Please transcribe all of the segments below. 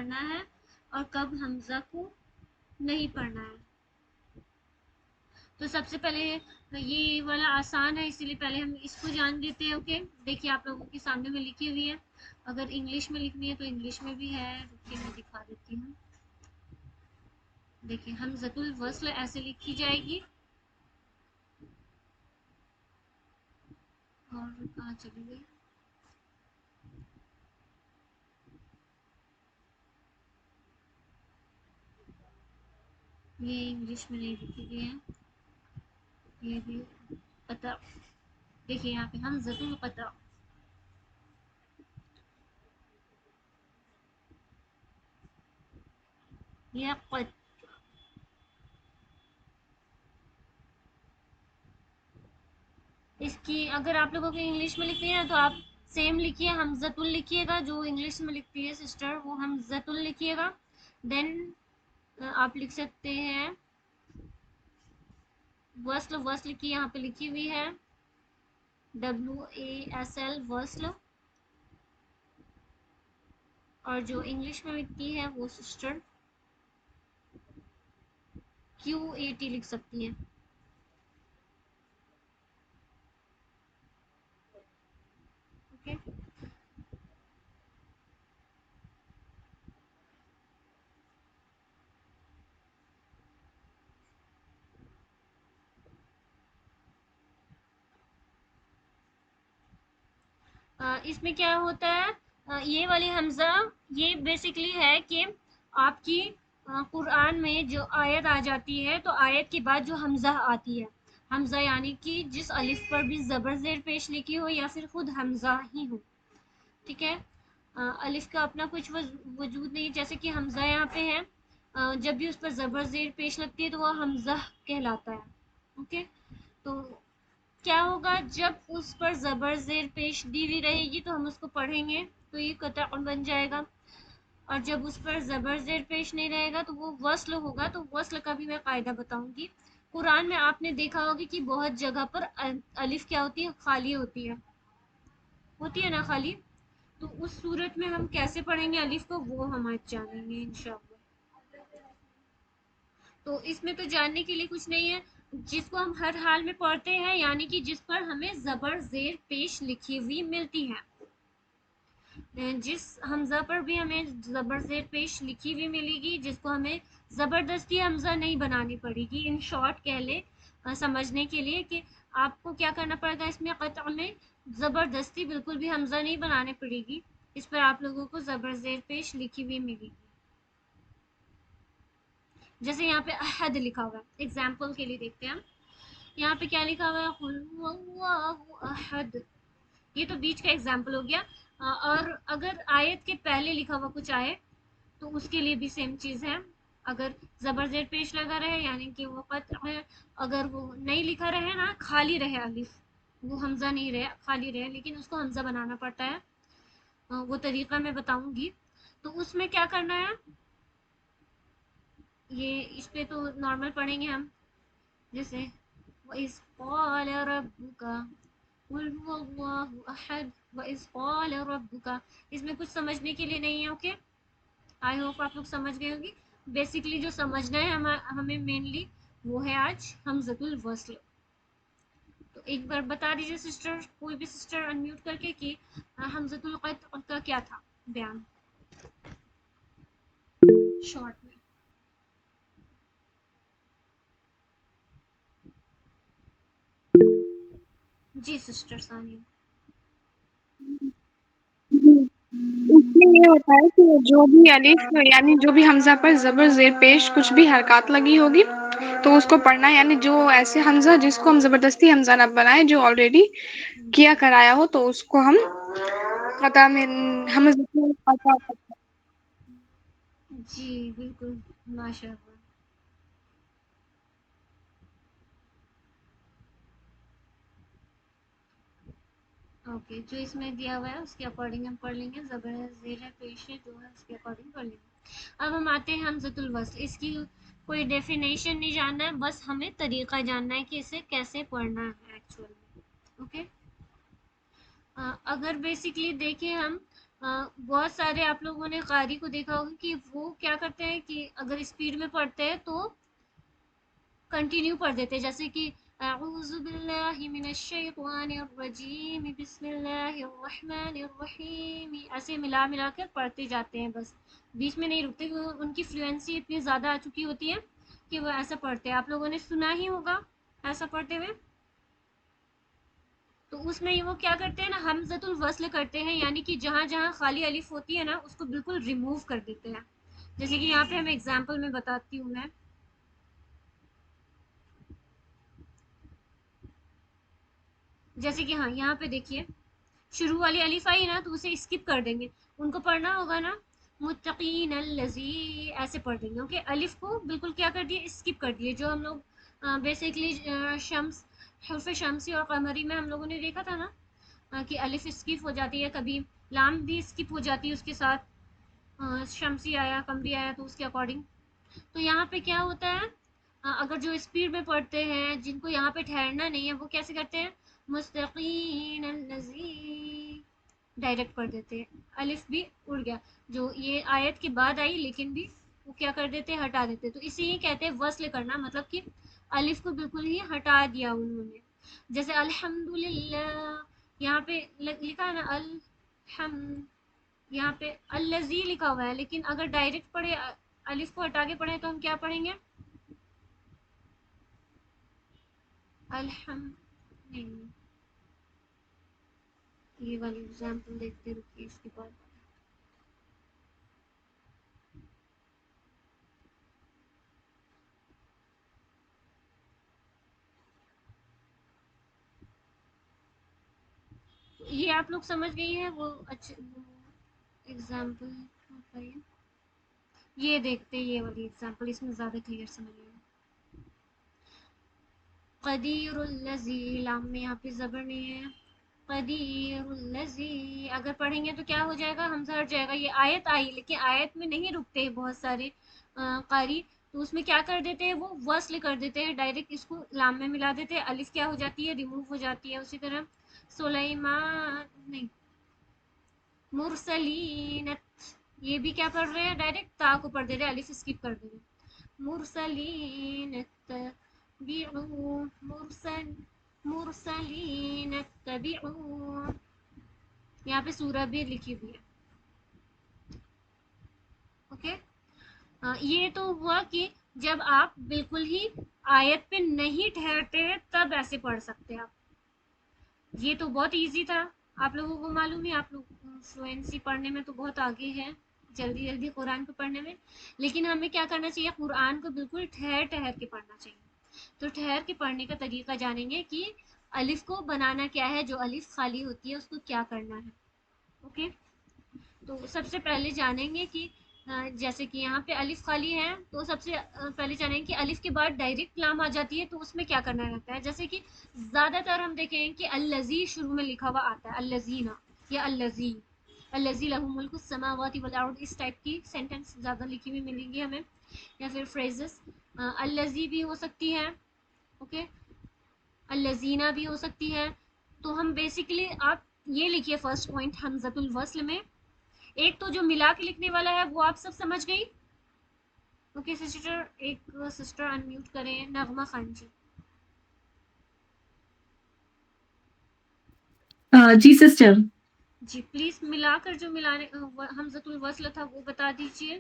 پڑھنا ہے اور کب حمزہ کو نہیں پڑھنا ہے. تو سب سے پہلے یہ والا آسان ہے، اسی لیے پہلے ہم اس کو جان لیتے ہیں. اوکے دیکھیے آپ لوگوں کے سامنے میں لکھی ہوئی ہے. اگر انگلش میں لکھنی ہے تو انگلش میں بھی ہے، رکیے میں دکھا دیتی ہوں. دیکھیے حمزۃ الوصل ایسے لکھی جائے گی. اور کہاں چلی گئی؟ یہ انگلش میں نہیں لکھی گئی ہے. یہ بھی قطع. دیکھیے یہاں پہ حمزۃ القطع. یہ اس کی اگر آپ لوگوں کو انگلش میں لکھنی ہے تو آپ سیم لکھیے، حمزۃ ال لکھیے گا. جو انگلش میں لکھتی ہے سسٹر وہ حمزۃ ال لکھیے گا. دین آپ لکھ سکتے ہیں وصل. وصل کی یہاں پہ لکھی ہوئی ہے WASL وصل. اور جو انگلش میں لکھتی ہے وہ سسٹر QAT لکھ سکتی ہیں. اوکے اس میں کیا ہوتا ہے، یہ والی حمزہ یہ بیسیکلی ہے کہ آپ کی قرآن میں جو آیت آ جاتی ہے تو آیت کے بعد جو حمزہ آتی ہے، حمزہ یعنی کہ جس الف پر بھی زبر زیر پیش لکھی ہو یا پھر خود حمزہ ہی ہو. ٹھیک ہے، الف کا اپنا کچھ وجود نہیں، جیسے کہ حمزہ یہاں پہ ہے، جب بھی اس پر زبر زیر پیش لگتی ہے تو وہ حمزہ کہلاتا ہے. اوکے تو کیا ہوگا جب اس پر زبر زیر پیش دی ہوئی رہے گی تو ہم اس کو پڑھیں گے تو یہ قطع بن جائے گا. اور جب اس پر زبر زیر پیش نہیں رہے گا تو وہ وصل ہوگا. تو وصل کا بھی میں قاعدہ بتاؤں گی. قرآن میں آپ نے دیکھا ہوگا کہ بہت جگہ پر الف کیا ہوتی ہے، خالی ہوتی ہے نا خالی. تو اس صورت میں ہم کیسے پڑھیں گے الف کو، وہ ہم آج جانیں گے انشاءاللہ. تو اس میں تو جاننے کے لیے کچھ نہیں ہے، جس کو ہم ہر حال میں پڑھتے ہیں یعنی کہ جس پر ہمیں زبر زیر پیش لکھی ہوئی ملتی ہے. جس حمزہ پر بھی ہمیں زبر زیر پیش لکھی ہوئی ملے گی، جس کو ہمیں زبردستی حمزہ نہیں بنانی پڑے گی. ان شارٹ کہہ لیں سمجھنے کے لیے کہ آپ کو کیا کرنا پڑے گا، اس میں قطع میں زبردستی بالکل بھی حمزہ نہیں بنانے پڑے گی. اس پر آپ لوگوں کو زبر زیر پیش لکھی ہوئی ملے گی. جیسے یہاں پہ احد لکھا ہوا ہے، ایگزامپل کے لیے دیکھتے ہیں ہم. یہاں پہ کیا لکھا ہوا ہے، قل هو اللہ احد. یہ تو بیچ کا ایگزامپل ہو گیا. اور اگر آیت کے پہلے لکھا ہوا کچھ آئے تو اس کے لیے بھی سیم چیز ہے. اگر زبر زیر پیش لگا رہے یعنی کہ وہ قطع ہے. اگر وہ نہیں لکھا رہے نا، خالی رہے الف، وہ حمزہ نہیں رہے، خالی رہے، لیکن اس کو حمزہ بنانا پڑتا ہے. وہ طریقہ میں بتاؤں گی. تو اس میں کیا کرنا ہے، یہ اس پہ تو نارمل پڑھیں گے ہم. جیسے وَإِذْ قَالَ رَبُّكَ قُلْ هُوَ اللَّهُ أَحَدٌ وَإِذْ قَالَ رَبُّكَ. اس میں کچھ سمجھنے کے لیے نہیں ہے. اوکے آئی ہوپ آپ لوگ سمجھ گئے ہوں گی. بیسیکلی جو سمجھنا ہے ہمیں مینلی وہ ہے آج حمزۃ الوصل. تو ایک بار بتا دیجیے سسٹر، کوئی بھی سسٹر انمیوٹ کر کے کہ حمزۃ القطع کا کیا تھا بیان شارٹ میں. جی سسٹر ثانیہ. اس میں یہ ہوتا ہے کہ جو بھی الف یعنی جو بھی حمزہ پر زبر زیر پیش کچھ بھی حرکات لگی ہوگی تو اس کو پڑھنا ہے. یعنی جو ایسے حمزہ جس کو ہم زبردستی حمزہ نہ بنائیں، جو آلریڈی کیا کرایا ہو تو اس کو ہم قطع میں جی بالکل ماشاء اللہ. اوکے جو اس میں دیا ہوا ہے اس کے اکارڈنگ ہم پڑھ لیں گے. زبر زیر پیش جو ہے اس کے اکارڈنگ پڑھ لیں گے. اب ہم آتے ہیں حمزۃ الوصل. اس کی کوئی ڈیفینیشن نہیں جاننا ہے، بس ہمیں طریقہ جاننا ہے کہ اسے کیسے پڑھنا ہے ایکچوئل میں. اوکے اگر بیسکلی دیکھیں ہم بہت سارے آپ لوگوں نے قاری کو دیکھا ہوگا کہ وہ کیا کرتے ہیں کہ اگر اسپیڈ میں پڑھتے ہیں تو کنٹینیو پڑھ دیتے ہیں، جیسے کہ اعوذ باللہ من الشیطان الرجیم بسم اللہ الرحمن الرحیم، ایسے ملا ملا کر پڑھتے جاتے ہیں، بس بیچ میں نہیں رکتے، ان کی فلوئنسی اتنی زیادہ آ چکی ہوتی ہے کہ وہ ایسا پڑھتے ہیں. آپ لوگوں نے سنا ہی ہوگا ایسا پڑھتے ہوئے. تو اس میں وہ کیا کرتے ہیں نا، حمزۃ الوصل کرتے ہیں، یعنی کہ جہاں جہاں خالی الف ہوتی ہے نا اس کو بالکل ریموو کر دیتے ہیں. جیسے کہ یہاں پہ ہم ایگزامپل میں بتاتی ہوں میں. جیسے کہ ہاں یہاں پہ دیکھیے شروع والی الف آئی نا تو اسے اسکپ کر دیں گے. ان کو پڑھنا ہوگا نا متقین الذی، ایسے پڑھ دیں گے. اوکے، الف کو بالکل کیا کر دیے، اسکپ کر دیے. جو ہم لوگ بیسکلی شمس، حرف شمسی اور قمری میں ہم لوگوں نے دیکھا تھا نا کہ الف اسکپ ہو جاتی ہے، کبھی لام بھی اسکپ ہو جاتی ہے اس کے ساتھ. شمسی آیا قمری آیا تو اس کے اکارڈنگ. تو یہاں پہ کیا ہوتا ہے، اگر جو اسپیڈ میں پڑھتے ہیں، جن کو یہاں پہ ٹھہرنا نہیں ہے، وہ کیسے کرتے ہیں، مستقین الذی، ڈائریکٹ پڑھ دیتے ہیں. الف بھی اڑ گیا، جو یہ آیت کے بعد آئی لیکن بھی وہ کیا کر دیتے، ہٹا دیتے. تو اسی ہی کہتے ہیں وصل کرنا، مطلب کہ الف کو بالکل ہی ہٹا دیا انہوں نے. جیسے الحمدللہ یہاں پہ لکھا ہے نا الحمد، یہاں پہ الذی لکھا ہوا ہے، لیکن اگر ڈائریکٹ پڑھے الف کو ہٹا کے پڑھیں تو ہم کیا پڑھیں گے، الحمد. نہیں، یہ والی ایگزامپل دیکھتے رکیے اس کے بعد. یہ آپ لوگ سمجھ گئی ہیں وہ اچھے ایگزامپل. یہ دیکھتے یہ والی ایگزامپل، اس میں زیادہ کلیئر سمجھ گئی. قدیر الذی، لام میں یہاں پہ زبر نہیں ہے. قدیر الذی اگر پڑھیں گے تو کیا ہو جائے گا، حمزہ ہٹ جائے گا. یہ آیت آئی لیکن آیت میں نہیں رکتے بہت سارے قاری، تو اس میں کیا کر دیتے ہیں، وہ وصل کر دیتے ہیں، ڈائریکٹ اس کو لام میں ملا دیتے ہیں. الف کیا ہو جاتی ہے، ریموو ہو جاتی ہے. اسی طرح سلیمان نہیں، مرسلینت، یہ بھی کیا پڑھ رہے ہیں، ڈائریکٹ تا کو پڑھ دے رہے ہیں، الف اسکپ کر دے رہے ہیں. مرسلینت تبعوا، مرسلین اتبعوا، یہاں پہ سورہ بھی لکھی ہوئی ہے. اوکے، یہ تو ہوا کہ جب آپ بالکل ہی آیت پہ نہیں ٹھہرتے ہیں تب ایسے پڑھ سکتے ہیں آپ. یہ تو بہت ایزی تھا، آپ لوگوں کو معلوم ہے، آپ لوگ فلوئنسی پڑھنے میں تو بہت آگے ہیں، جلدی جلدی قرآن کو پڑھنے میں. لیکن ہمیں کیا کرنا چاہیے، قرآن کو بالکل ٹھہر ٹھہر کے پڑھنا چاہیے. تو ٹھہر کے پڑھنے کا طریقہ جانیں گے کہ الف کو بنانا کیا ہے، جو الف خالی ہوتی ہے اس کو کیا کرنا ہے. اوکے، تو سب سے پہلے جانیں گے کہ جیسے کہ یہاں پہ الف خالی ہے تو سب سے پہلے جانیں گے کہ الف کے بعد ڈائریکٹ لام آ جاتی ہے تو اس میں کیا کرنا رہتا ہے. جیسے کہ زیادہ تر ہم دیکھیں کہ الذی شروع میں لکھا ہوا آتا ہے، الذین یا الذی، الذی لہ ملک السماوات والارض، اس ٹائپ کی سینٹینس زیادہ لکھی ہوئی ملیں گی ہمیں، یا پھر فریزز. الذی بھی ہو سکتی ہے، اوکے، الذین بھی ہو سکتی ہے. تو ہم بیسیکلی آپ یہ لکھیے فرسٹ پوائنٹ حمزۃ الوصل میں. ایک تو جو ملا کے لکھنے والا ہے وہ آپ سب سمجھ گئی. اوکے سسٹر، ایک سسٹر انمیوٹ کریں، نغمہ خان جی. جی سسٹر. جی پلیز ملا کر جو ملانے حمزۃ الوصل تھا وہ بتا دیجیے.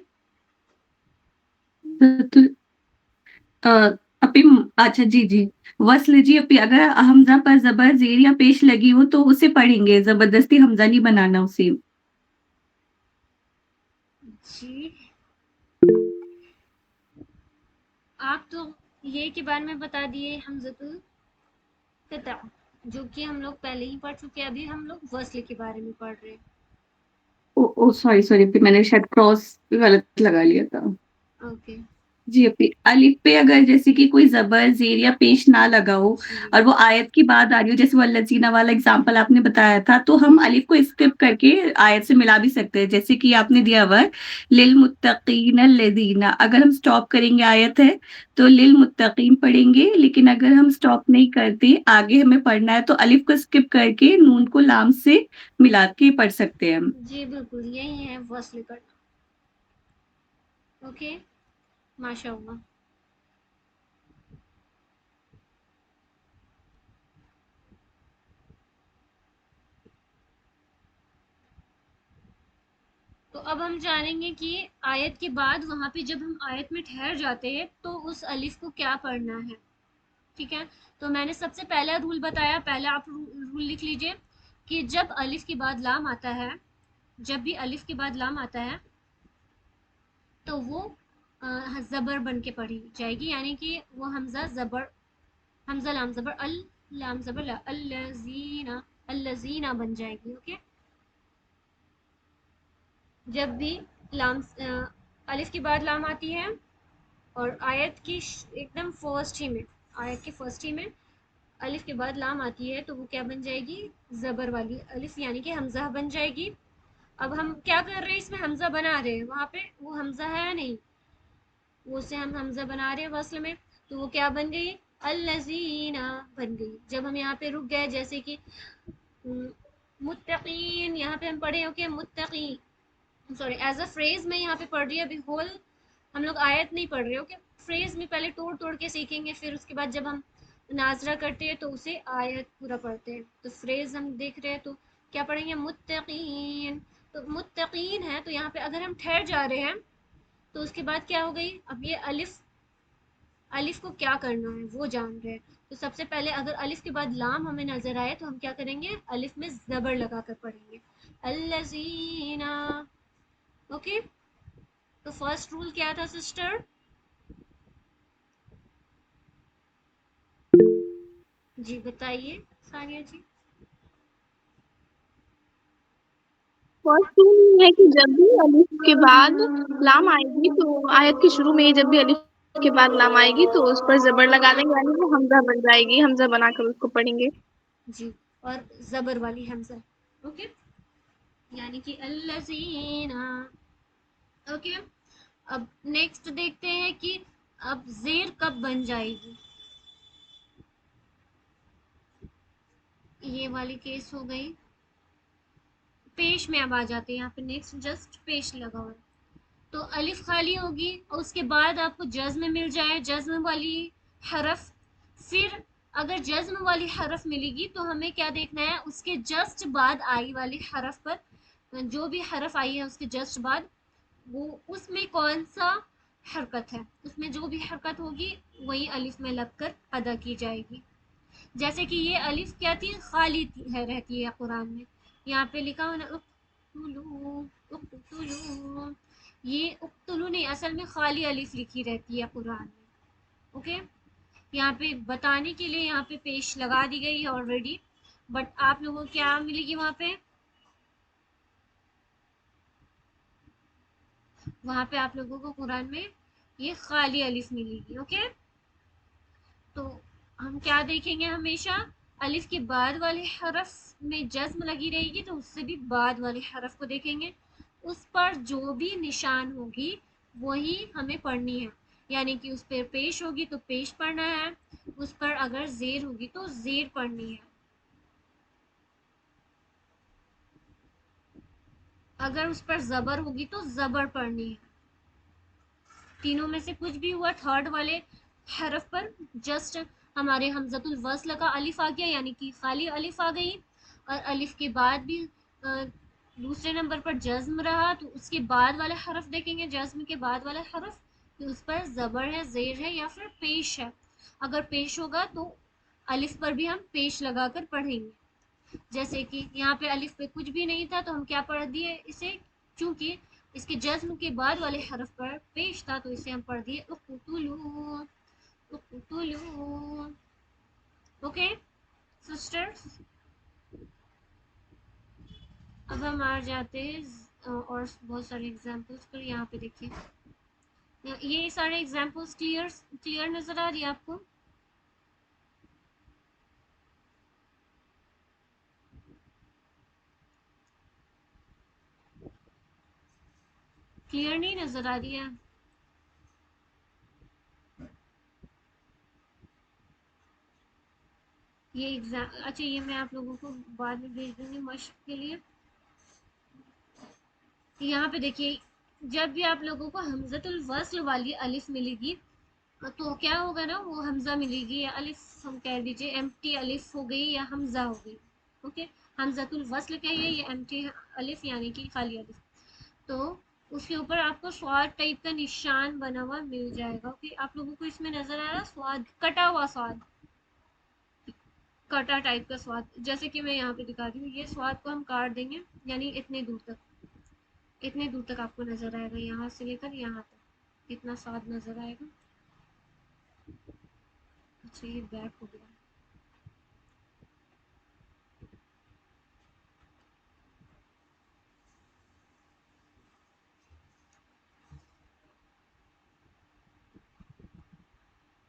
اپی اچھا جی جی، وصل جی اپی اگر حمزہ پر زبر زیر یا پیش لگی ہو تو اسے پڑھیں گے، زبردستی حمزہ نہیں بنانا اسے. جی آپ تو یہ کے بارے میں بتا دیے حمزۃ القطع، جو کہ ہم لوگ پہلے ہی پڑھ چکے ہیں. ابھی ہم لوگ وصل کے بارے میں پڑھ رہے ہیں. او سوری اپی، میں نے شاید کراس غلط لگا لیا تھا. اوکے، جی اپی، الف پہ اگر جیسے کہ کوئی زبر زیر یا پیش نہ لگا ہو جی اور وہ آیت کی بات آ رہی ہو، جیسے وہ الذین والا اگزامپل آپ نے بتایا تھا، تو ہم الف کو اسکپ کر کے آیت سے ملا بھی سکتے ہیں، جیسے کہ آپ نے دیا ہوا ہے للمتقین الذین، اگر ہم سٹاپ کریں گے آیت ہے تو للمتقین پڑھیں گے، لیکن اگر ہم سٹاپ نہیں کرتے آگے ہمیں پڑھنا ہے تو الف کو اسکپ کر کے نون کو لام سے ملا کے پڑھ سکتے ہیں ہم۔ جی بالکل یہی ہے وصل کرنا. اوکے ماشاء اللہ. تو اب ہم جانیں گے کہ آیت کے بعد وہاں پہ جب ہم آیت میں ٹھہر جاتے ہیں تو اس الف کو کیا پڑھنا ہے. ٹھیک ہے، تو میں نے سب سے پہلا رول بتایا، پہلا آپ رول لکھ لیجئے کہ جب الف کے بعد لام آتا ہے، جب بھی الف کے بعد لام آتا ہے تو وہ زبر بن کے پڑھی جائے گی، یعنی کہ وہ حمزہ زبر، حمزہ لام زبر ال، لام زبر لا، الذین، الذین بن جائے گی. اوکے، جب بھی لام الف کے بعد لام آتی ہے اور آیت کی ایک دم فرسٹ ہی میں، آیت کے فرسٹ ہی میں الف کے بعد لام آتی ہے تو وہ کیا بن جائے گی، زبر والی الف، یعنی کہ حمزہ بن جائے گی. اب ہم کیا کر رہے ہیں، اس میں حمزہ بنا رہے ہیں، وہاں پہ وہ حمزہ ہے نہیں، وہ سے ہم حمزہ بنا رہے ہیں وصل میں، تو وہ کیا بن گئی، الذین بن گئی. جب ہم یہاں پہ رک گئے، جیسے کہ متقین، یہاں پہ ہم پڑھے اوکے متقین، سوری ایز اے فریز میں یہاں پہ پڑھ رہی ہے، ابھی ہول ہم لوگ آیت نہیں پڑھ رہے. اوکے، فریز میں پہلے توڑ توڑ کے سیکھیں گے، پھر اس کے بعد جب ہم ناظرہ کرتے ہیں تو اسے آیت پورا پڑھتے ہیں. تو فریز ہم دیکھ رہے ہیں تو کیا پڑھیں گے، متقین. تو متقین ہے تو یہاں پہ اگر ہم ٹھہر جا رہے ہیں تو اس کے بعد کیا ہو گئی، اب یہ الف کو کیا کرنا ہے وہ جان رہے ہیں. تو سب سے پہلے اگر الف کے بعد لام ہمیں نظر آئے تو ہم کیا کریں گے، الف میں زبر لگا کر پڑھیں گے، الذین. اوکے، تو فرسٹ رول کیا تھا سسٹر؟ جی بتائیے ثانیہ جی. فرسٹ رول یہ ہے کہ جب بھی الف کے بعد لام آئے گی تو آیت کے شروع میں ہی جب بھی الف کے بعد لام آئے گی تو اس پر زبر لگا دیں گے، یعنی وہ حمزہ بن جائے گی، حمزہ بنا کر اس کو پڑھیں گے. جی، اور زبر والی حمزہ. اوکے، یعنی کہ الذین. اوکے، اب نیکسٹ دیکھتے ہیں کہ اب زیر کب بن جائے گی. یہ والی کیس ہو گئی. پیش میں اب آ جاتے ہیں، یہاں پہ نیکسٹ جسٹ پیش لگا ہوا ہے. تو الف خالی ہوگی اور اس کے بعد آپ کو جزم مل جائے، جزم والی حرف. پھر اگر جزم والی حرف ملے گی تو ہمیں کیا دیکھنا ہے، اس کے جسٹ بعد آئی والی حرف پر جو بھی حرف آئی ہے اس کے جسٹ بعد وہ اس میں کون سا حرکت ہے، اس میں جو بھی حرکت ہوگی وہی الف میں لگ کر ادا کی جائے گی. جیسے کہ یہ الف کیا تھی، خالی رہتی ہے قرآن میں. یہاں پہ لکھا ہو نا اقتلوا، اقتلوا، یہ اقتلوا نہیں، اصل میں خالی الف لکھی رہتی ہے قرآن میں. اوکے، یہاں پہ بتانے کے لیے یہاں پہ پیش لگا دی گئی ہے آلریڈی، بٹ آپ لوگوں کو کیا ملے گی وہاں پہ، وہاں پہ آپ لوگوں کو قرآن میں یہ خالی الف ملے گی. اوکے، تو ہم کیا دیکھیں گے، ہمیشہ الف کے بعد والے حرف میں جزم لگی رہے گی تو اس سے بھی بعد والے حرف کو دیکھیں گے، اس پر جو بھی نشان ہوگی وہی ہمیں پڑھنی ہے. یعنی کہ اس پہ پیش ہوگی تو پیش پڑھنا ہے، اس پر اگر زیر ہوگی تو زیر پڑھنی ہے، اگر اس پر زبر ہوگی تو زبر پڑھنی ہے. تینوں میں سے کچھ بھی ہوا، تھرڈ والے حرف پر جسٹ ہمارے حمزۃ الوصل کا الف آ گیا، یعنی کہ خالی الف آ گئی، اور الف کے بعد بھی دوسرے نمبر پر جزم رہا تو اس کے بعد والا حرف دیکھیں گے، جزم کے بعد والا حرف کہ اس پر زبر ہے، زیر ہے یا پھر پیش ہے. اگر پیش ہوگا تو الف پر بھی ہم پیش لگا کر پڑھیں گے. جیسے کہ یہاں پہ الف پہ کچھ بھی نہیں تھا تو ہم کیا پڑھ دیے اسے، چونکہ اس کے جزم کے بعد والے حرف پر پیش تھا تو اسے ہم پڑھ دیے اقتلوا، اقتلوا. اوکے سسٹرز، اب ہم آ جاتے ہیں اور بہت سارے ایگزامپلس پر. یہاں پہ دیکھیے یہ سارے ایگزامپلس کلیئر نظر آ رہی ہے آپ کو؟ کلیئر نہیں نظر آ رہی ہے؟ یہ اچھا یہ میں آپ لوگوں کو بعد میں بھیج دوں گی مشق کے لیے. یہاں پہ دیکھیے جب بھی آپ لوگوں کو حمزۃ الوصل والی الف ملے گی تو کیا ہوگا نا، وہ حمزہ ملے گی یا الف ہم کہہ دیجئے ایم ٹی الف ہو گئی یا حمزہ ہو گئی. اوکے، حمزۃ الوصل کہیے یا ایم ٹی الف یعنی کہ خالی الف، تو اس کے اوپر آپ کو سواد ٹائپ کا نشان بنا ہوا مل جائے گا. اوکے، آپ لوگوں کو اس میں نظر آ رہا سواد، کٹا ہوا سواد، کٹا ٹائپ کا سواد، جیسے کہ میں یہاں پہ دکھا رہی ہوں. یہ سواد کو ہم کاٹ دیں گے، یعنی اتنے دور تک آپ کو نظر آئے گا، یہاں سے لے کر یہاں تک اتنا سواد نظر آئے گا. اچھا یہ بیک ہو گیا.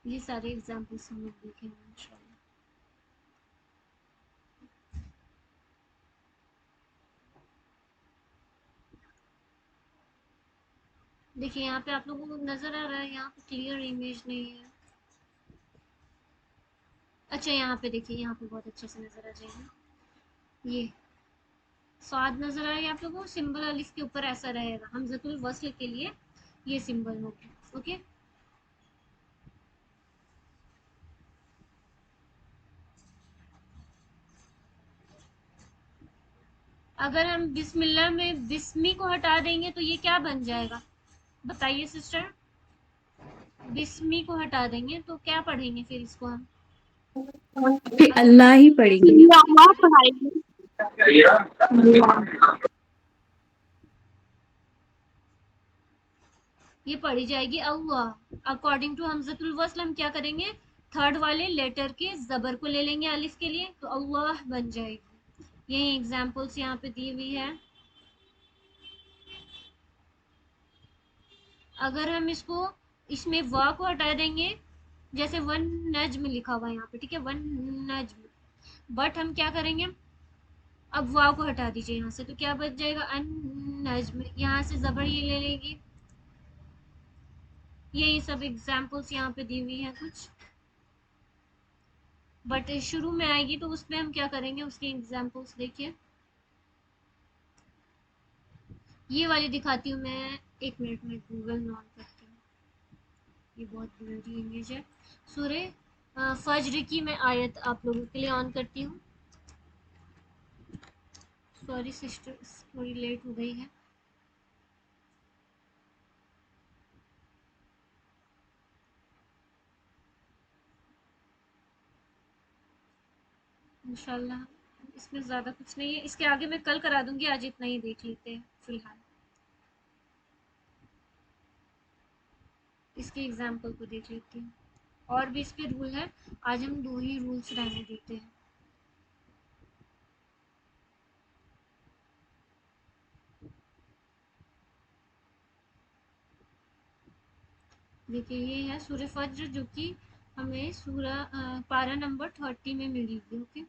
یہ سارے ایگزامپلس ہم لوگ دیکھیں گے انشاءاللہ. دیکھیے یہاں پہ آپ لوگوں کو نظر آ رہا ہے، یہاں پہ کلیئر امیج نہیں ہے. اچھا یہاں پہ دیکھیے، یہاں پہ بہت اچھے سے نظر آ جائے گا. یہ سواد نظر آ رہا ہے آپ لوگوں کو، سمبل الف کے اوپر ایسا رہے گا. حمزۃ الوصل کے لیے یہ سمبل ہوگا. اوکے، اگر ہم بسم اللہ میں بسمی کو ہٹا دیں گے تو یہ کیا بن جائے گا بتائیے سسٹر؟ بسمی کو ہٹا دیں گے تو کیا پڑھیں گے پھر اس کو ہم؟ پھر اللہ ہی پڑھیں گے. اللہ پڑھائے گی. یہ پڑھی جائے گی اللہ. اکارڈنگ ٹو حمزۃ الوصل ہم کیا کریں گے، تھرڈ والے لیٹر کے زبر کو لے لیں گے الف کے لیے، تو اللہ بن جائے گی. یہی ایگزامپلس یہاں پہ دی ہوئی ہے. اگر ہم اس میں وا کو ہٹا دیں گے، جیسے ون نجم لکھا ہوا ہے یہاں پہ، ٹھیک ہے، ون نجم، بٹ ہم کیا کریں گے، اب وا کو ہٹا دیجیے یہاں سے، تو کیا بچ جائے گا، ان نجم. یہاں سے زبر یہ لے لے گی. یہی سب ایگزامپلس یہاں پہ دی ہوئی ہیں کچھ، بٹ شروع میں آئے گی تو اس میں ہم کیا کریں گے، اس کی ایگزامپلس دیکھیے. یہ والی دکھاتی ہوں میں، ایک منٹ میں گوگل آن کرتی ہوں. یہ بہت بلڈی امیج ہے. سورہ فجر کی میں آیت آپ لوگوں کے لیے آن کرتی ہوں. سوری سسٹر تھوڑی لیٹ ہو گئی ہے. انشاءاللہ اس میں زیادہ کچھ نہیں ہے، اس کے آگے میں کل کرا دوں گی، آج اتنا ہی دیکھ لیتے ہیں فی الحال. اس کے ایگزامپل کو دیکھ لیتے ہیں، اور بھی اس پہ رول ہے، آج ہم 2 ہی رولس رہنے دیتے ہیں. دیکھیے یہ ہے سورہ فجر، جو کہ ہمیں سورہ پارہ نمبر 30 میں ملی گی. اوکے،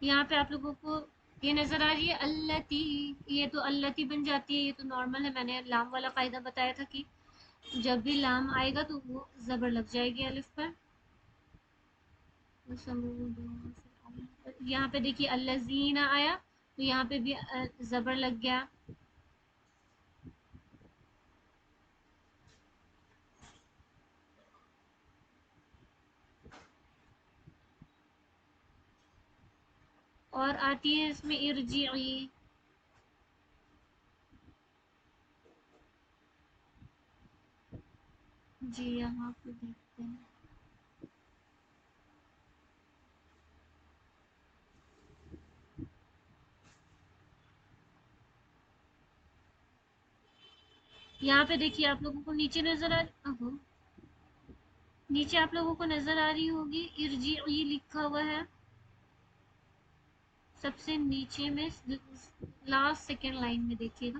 یہاں پہ آپ لوگوں کو یہ نظر آ رہی ہے التی، یہ تو التی بن جاتی ہے، یہ تو نارمل ہے. میں نے لام والا قاعدہ بتایا تھا کہ جب بھی لام آئے گا تو وہ زبر لگ جائے گی الف پر. یہاں پہ دیکھیے الذین آیا تو یہاں پہ بھی زبر لگ گیا. اور آتی ہے اس میں ارجعی. جی یہاں پہ دیکھتے ہیں، یہاں پہ دیکھیے آپ لوگوں کو نیچے نظر نیچے آپ لوگوں کو نظر آ رہی ہوگی ارجعی لکھا ہوا ہے سب سے نیچے میں، لاسٹ سیکنڈ لائن میں دیکھیے گا.